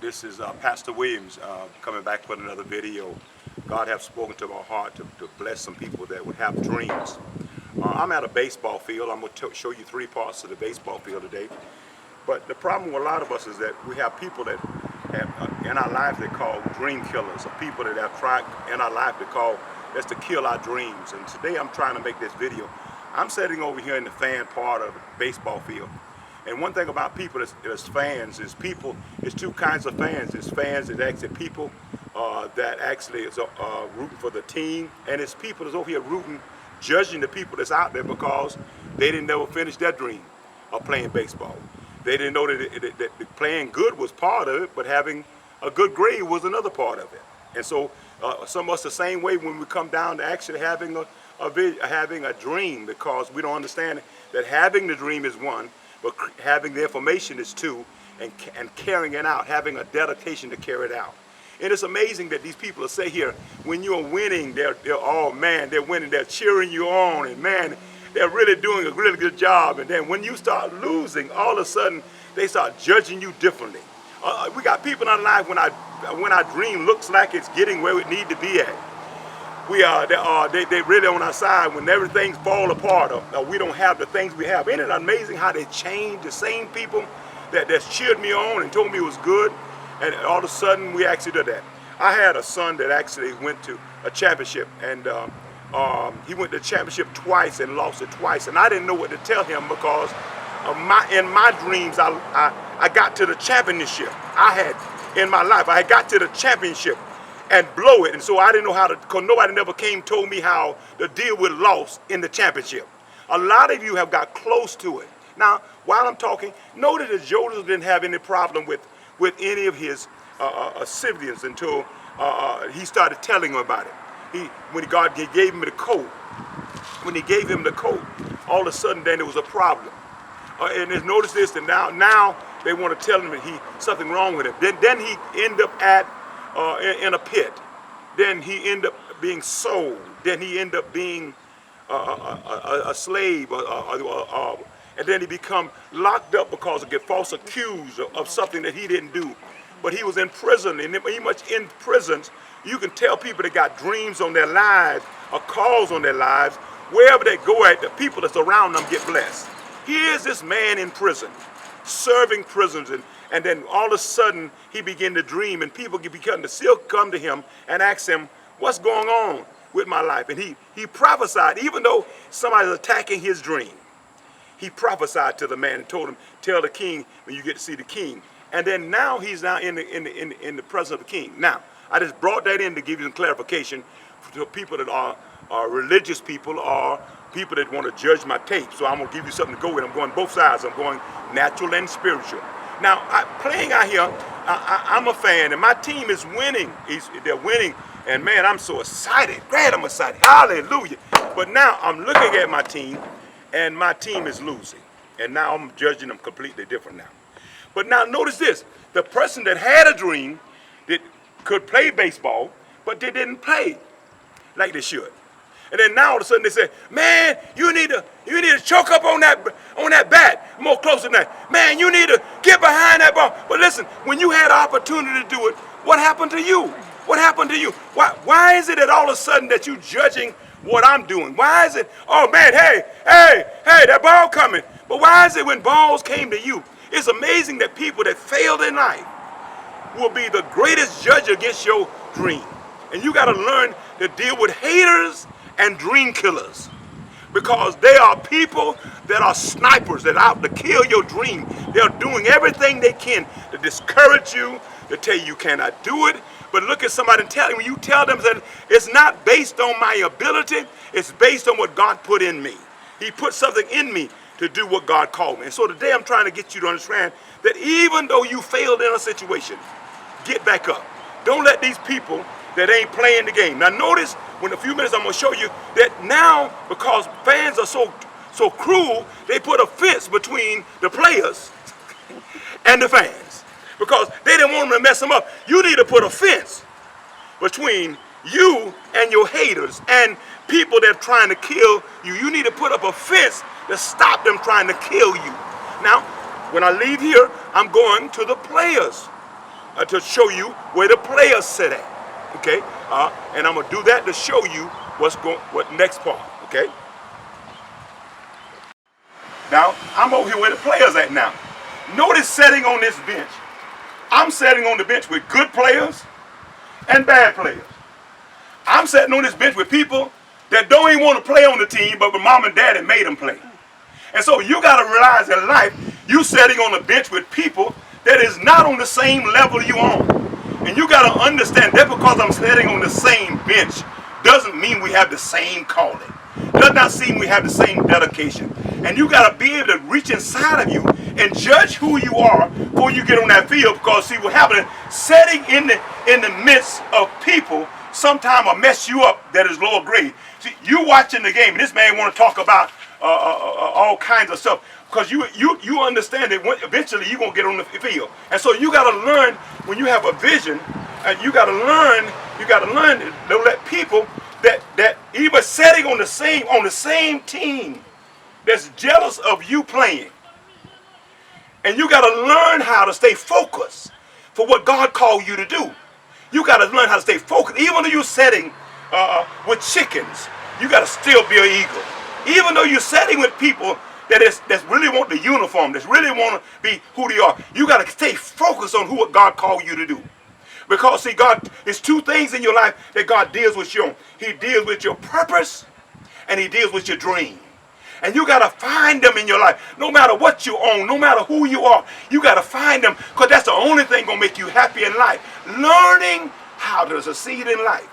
This is Pastor Williams coming back with another video. God has spoken to my heart to bless some people that would have dreams. I'm at a baseball field. I'm going to show you three parts of the baseball field today. But the problem with a lot of us is that we have people that have in our life they call dream killers, or people that have tried in our life that's to kill our dreams. And today I'm trying to make this video. I'm sitting over here in the fan part of the baseball field. And one thing about people as fans is it's two kinds of fans. It's fans that actually people that actually is rooting for the team, and it's people that's over here rooting, judging the people that's out there because they didn't never finish their dream of playing baseball. They didn't know that playing good was part of it, but having a good grade was another part of it. And so some of us the same way when we come down to actually having a dream, because we don't understand that having the dream is one, but having the information is two, and carrying it out, having a dedication to carry it out. And it's amazing that these people say here, when you're winning, they're oh man, they're winning, they're cheering you on, and man, they're really doing a really good job. And then when you start losing, all of a sudden, they start judging you differently. We got people in our life when our dream looks like it's getting where it need to be at. They really on our side when everything's fall apart, or we don't have the things we have. Isn't it amazing how they change? The same people that's cheered me on and told me it was good, and all of a sudden we actually did that. I had a son that actually went to a championship, and he went to the championship twice and lost it twice, and I didn't know what to tell him because in my dreams I got to the championship. I had in my life, I got to the championship and blow it, and so I didn't know how to, because nobody never told me how to deal with loss in the championship. A lot of you have got close to it. Now, while I'm talking, notice that Joseph didn't have any problem with any of his siblings until he started telling them about it. When God gave him the coat, all of a sudden then there was a problem. And notice this, and now they want to tell him that something wrong with him. Then he ended up in a pit. Then he ended up being sold. Then he ended up being a slave, and then he become locked up because he get false accused of something that he didn't do. But he was in prison, and he much in prisons. You can tell people that got dreams on their lives or calls on their lives. Wherever they go at, the people that's around them get blessed. Here's this man in prison, serving prisons, and then all of a sudden he began to dream, and people began to still come to him and ask him, what's going on with my life? And he prophesied, even though somebody's attacking his dream. He prophesied to the man and told him, tell the king when you get to see the king. And then now he's now in the presence of the king. Now, I just brought that in to give you some clarification to people that are religious people or people that want to judge my tape. So I'm going to give you something to go with. I'm going both sides. I'm going natural and spiritual. Now, playing out here, I'm a fan, and my team is winning. They're winning, and man, I'm so excited. Glad I'm excited. Hallelujah. But now I'm looking at my team, and my team is losing. And now I'm judging them completely different now. But now notice this. The person that had a dream that could play baseball, but they didn't play like they should. And then now all of a sudden they say, man, you need to choke up on that bat more closer than that. Man, you need to get behind that ball. But listen, when you had the opportunity to do it, what happened to you? What happened to you? Why is it that all of a sudden that you judging what I'm doing? Why is it, oh man, hey, that ball coming. But why is it when balls came to you? It's amazing that people that failed in life will be the greatest judge against your dream. And you got to learn to deal with haters and dream killers, because they are people that are snipers that are out to kill your dream. They're doing everything they can to discourage you, to tell you cannot do it. But look at somebody and tell them, when you tell them that it's not based on my ability, it's based on what God put in me. He put something in me to do what God called me. And so today I'm trying to get you to understand that even though you failed in a situation, get back up. Don't let these people that ain't playing the game. Now notice, in a few minutes I'm going to show you that now, because fans are so cruel, they put a fence between the players and the fans, because they didn't want them to mess them up. You need to put a fence between you and your haters and people that are trying to kill you. You need to put up a fence to stop them trying to kill you. Now, when I leave here, I'm going to the players. to show you where the players sit at. Okay, and I'm gonna do that to show you what next part. Okay. Now I'm over here where the players at now. Notice sitting on this bench. I'm sitting on the bench with good players and bad players. I'm sitting on this bench with people that don't even want to play on the team, but mom and daddy made them play. And so you got to realize in life, you sitting on the bench with people that is not on the same level you on. And you got to understand that because I'm sitting on the same bench doesn't mean we have the same calling. Does not mean we have the same dedication. And you got to be able to reach inside of you and judge who you are before you get on that field. Because see what happens, sitting in the midst of people sometimes will mess you up that is lower grade. See, you watching the game, and this man want to talk about all kinds of stuff. Because you understand that eventually you're going to get on the field. And so you got to learn when you have a vision, and you got to learn to let people that even sitting on the same team that's jealous of you playing. And you got to learn how to stay focused for what God called you to do. You got to learn how to stay focused. Even though you're sitting with chickens, you got to still be an eagle. Even though you're sitting with people that really want the uniform, that really want to be who they are, you got to stay focused on what God called you to do. Because see, God, there's two things in your life that God deals with you on. He deals with your purpose and he deals with your dream. And you got to find them in your life. No matter what you own, no matter who you are, you got to find them because that's the only thing going to make you happy in life. Learning how to succeed in life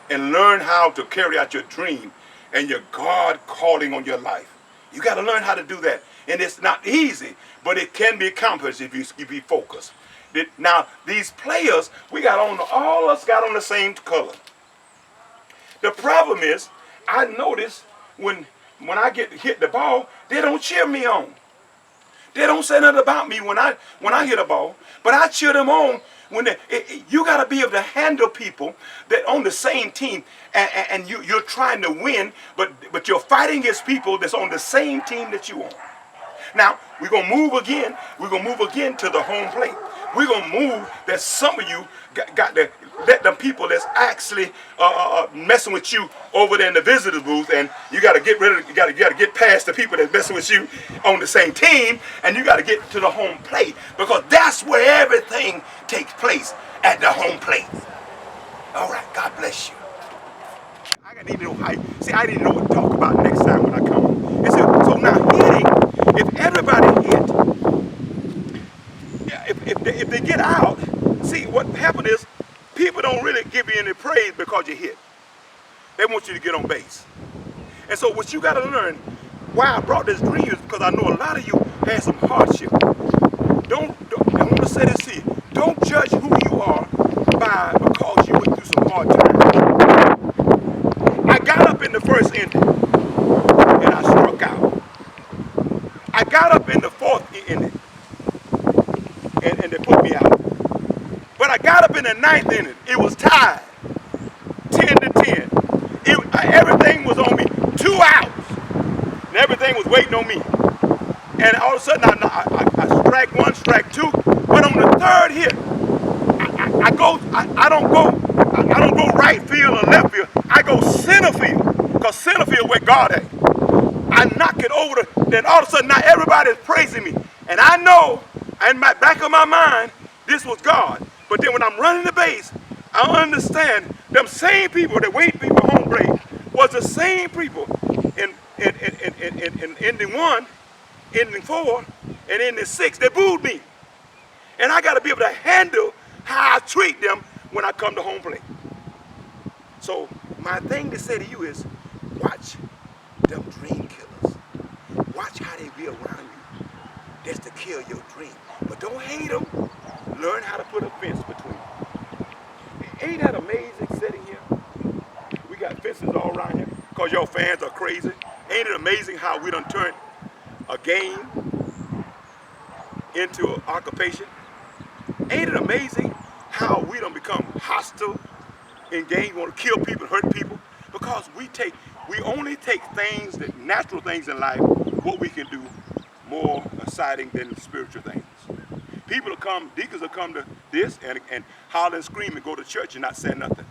and learn how to carry out your dream and your God calling on your life. You got to learn how to do that. And it's not easy, but it can be accomplished if you be focused. Now, these players, all of us got on the same color. The problem is, I notice when I get hit the ball, they don't cheer me on. They don't say nothing about me when I hit a ball, but I cheer them on when you got to be able to handle people that on the same team, and you're trying to win, but you're fighting against people that's on the same team that you on. Now, we're going to move again. We're going to move again to the home plate. We're going to move that some of you got to let them people that's actually messing with you over there in the visitors booth, and you got to get rid of, you got to get past the people that's messing with you on the same team, and you got to get to the home plate because that's where everything takes place, at the home plate. All right, God bless you. I need to know how. See, I didn't know what to talk about next time when I come. And so now hitting, if everybody hit, if they get out, see what happened is people don't really give you any praise because you hit. They want you to get on base. And so what you got to learn, why I brought this dream is because I know a lot of you had some hardship. I want to say this to you. Don't judge who you are because you went through some hard times. I got up in the first inning and I struck out. I got up in the fourth inning and they put me out. But I got up in the ninth inning. It was tied, 10-10. Everything was on me. 2 outs, and everything was waiting on me. And all of a sudden, I strike one, strike two. But on the third hit, I don't go right field or left field. I go center field, because center field where God at. I knock it over. Then all of a sudden, now everybody's praising me, and I know, in my back of my mind, this was God. But then when I'm running the base, I understand them same people that wait me for home plate was the same people in ending 1, ending 4, and ending 6 that booed me. And I got to be able to handle how I treat them when I come to home plate. So my thing to say to you is, watch them dream killers. Watch how they be around you. That's to kill your dream. But don't hate them. Learn how to put a fence between them. Ain't that amazing sitting here? We got fences all around here because your fans are crazy. Ain't it amazing how we done turned a game into an occupation? Ain't it amazing how we done become hostile in games, want to kill people, hurt people? Because we only take things, that natural things in life, what we can do more exciting than spiritual things. People will come, deacons will come to this and holler and scream and go to church and not say nothing.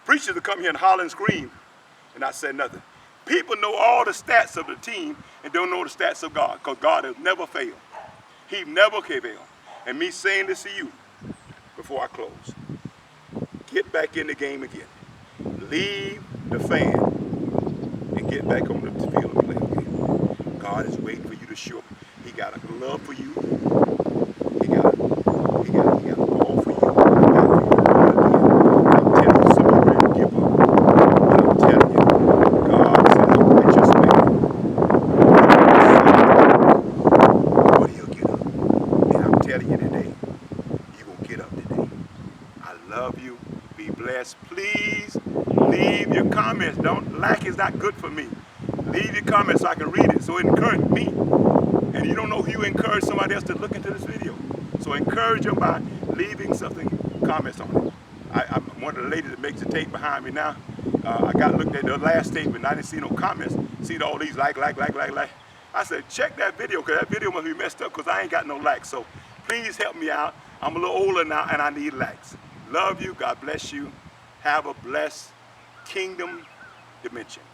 Preachers will come here and holler and scream and not say nothing. People know all the stats of the team and don't know the stats of God, because God has never failed. He never can fail. And me saying this to you before I close, get back in the game again. Leave the fan and get back on the field and play again. God is waiting for you to show up. He got a glove for you. He got a ball for you. I'm telling you, some of you give up. But I'm telling you, God is a righteous man. But he'll get up. And I'm telling you today, you're going to get up today. I love you. Be blessed. Please leave your comments. Don't like it's not good for me. Leave your comments so I can read it, so it encourages me. And you don't know who you encourage somebody else to look into this video. So encourage them by leaving something, comments on it. I'm one of the ladies that makes the tape behind me now. I got looked at the last statement and I didn't see no comments. See all these like. I said, check that video, because that video must be messed up because I ain't got no likes. So please help me out. I'm a little older now and I need likes. Love you. God bless you. Have a blessed kingdom dimension.